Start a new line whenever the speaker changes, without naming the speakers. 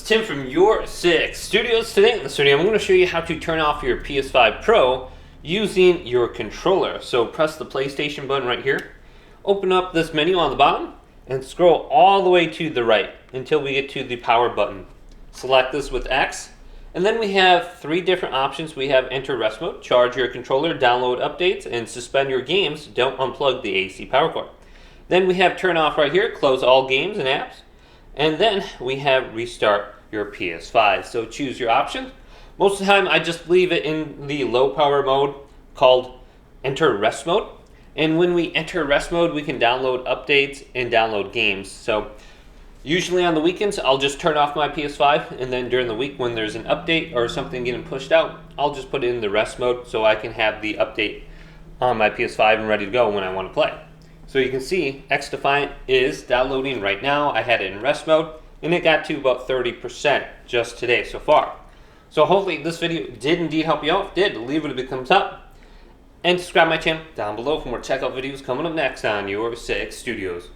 it's Tim from YourSixStudios. Today in the studio, I'm going to show you how to turn off your PS5 Pro using your controller. So press the PlayStation button right here, open up this menu on the bottom, and scroll all the way to the right until we get to the power button. Select this with X, and then we have three different options. We have enter rest mode, charge your controller, download updates, and suspend your games. Don't unplug the AC power cord. Then we have turn off right here, close all games and apps. And then we have restart your PS5. So choose your option. Most of the time I just leave it in the low power mode called enter rest mode. And when we enter rest mode, we can download updates and download games. So usually on the weekends, I'll just turn off my PS5, and then during the week when there's an update or something getting pushed out, I'll just put it in the rest mode so I can have the update on my PS5 and ready to go when I want to play. So you can see XDefiant is downloading right now. I had it in rest mode, and it got to about 30% just today so far. So hopefully this video did indeed help you out. If it did, leave it a big thumbs up. And subscribe to my channel down below for more checkout videos coming up next on YourSixStudios.